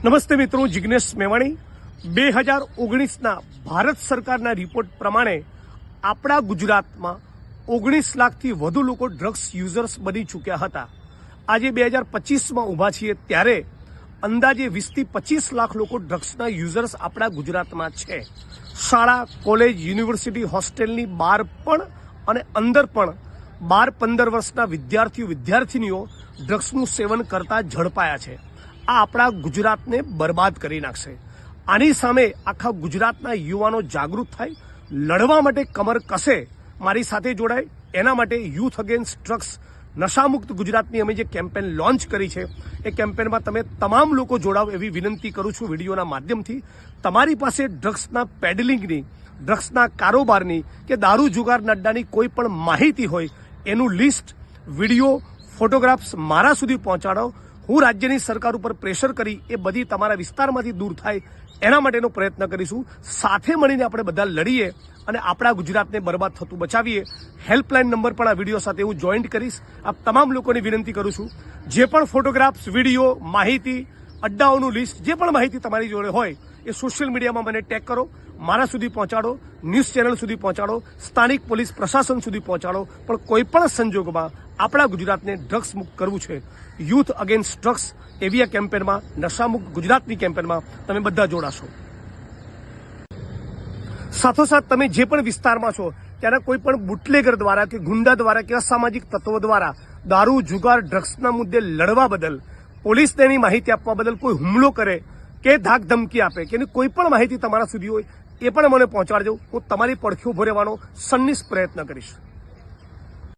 નમસ્તે મિત્રો, જિગ્નેશ મેવાણી। 2019ના ભારત સરકારના રિપોર્ટ પ્રમાણે આપણા ગુજરાતમાં 19 લાખથી વધુ લોકો ડ્રગ્સ યુઝર્સ બની ચૂક્યા હતા। આજે 2025માં ઊભા છીએ ત્યારે અંદાજે 20થી 25 લાખ લોકો ડ્રગ્સના યુઝર્સ આપણા ગુજરાતમાં છે। શાળા, કોલેજ, યુનિવર્સિટી, હોસ્ટેલની બહાર પણ અને અંદર પણ 12-15 વર્ષના વિદ્યાર્થીઓ ડ્રગ્સનું સેવન કરતા ઝડપાયા છે। આ આપણા ગુજરાતને બરબાદ કરી નાખશે। આની સામે આખા ગુજરાતના યુવાનો જાગૃત થાય, લડવા માટે કમર કસે, મારી સાથે જોડાય। એના માટે યુથ અગેન્સ્ટ ડ્રગ્સ નશામુક્ત ગુજરાતની અમે જે કેમ્પેન લોન્ચ કરી છે એ કેમ્પેનમાં તમે તમામ લોકો જોડાવ એવી વિનંતી કરું છું। વિડીયોના માધ્યમથી તમારી પાસે ડ્રગ્સના પેડલિંગની, ડ્રગ્સના કારોબારની કે દારૂ જુગાર અડ્ડાની કોઈ પણ માહિતી હોય એનું લિસ્ટ, વિડીયો, ફોટોગ્રાફ્સ મારા સુધી પહોંચાડો। હું રાજ્યની સરકાર ઉપર પ્રેશર કરી એ બધી તમારા વિસ્તારમાંથી દૂર થાય એના માટેનો પ્રયત્ન કરીશું। સાથે મળીને આપણે બધા લડીએ અને આપણા ગુજરાતને બરબાદ થતું બચાવીએ। હેલ્પલાઇન નંબર પણ આ વિડીયો સાથે હું જોઈન્ટ કરીશ। આપ તમામ લોકોને વિનંતી કરું છું, જે પણ ફોટોગ્રાફ્સ, વિડીયો, માહિતી, અડ્ડાઓનું લિસ્ટ, જે પણ માહિતી તમારી જોડે હોય એ સોશિયલ મીડિયામાં મને ટેગ કરો, મારા સુધી પહોંચાડો, ન્યૂઝ ચેનલ સુધી પહોંચાડો, સ્થાનિક પોલીસ પ્રશાસન સુધી પહોંચાડો। પણ કોઈ પણ સંજોગોમાં આપણા ગુજરાતને ડ્રગ્સ મુક્ત કરવું છે। યુથ અગેન્સ્ટ ડ્રગ્સ એવી આ કેમ્પેનમાં, નશામુક્ત ગુજરાતની કેમ્પેનમાં તમે બધા જોડાશો। સાથોસાથ તમે જે પણ વિસ્તારમાં છો ત્યાંના કોઈ પણ બુટલેગર દ્વારા કે ગુંડા દ્વારા કે અસામાજિક તત્વો દ્વારા દારૂ, જુગાર, ડ્રગ્સના મુદ્દે લડવા બદલ, પોલીસને એની માહિતી આપવા બદલ કોઈ હુમલો કરે કે ધાક ધમકી આપે કે એની કોઈ પણ માહિતી તમારા સુધી હોય એ પણ મને પહોંચાડજો। હું તમારી પડખે ઉભો રહેવાનો સન્નિષ્ઠ પ્રયત્ન કરીશ।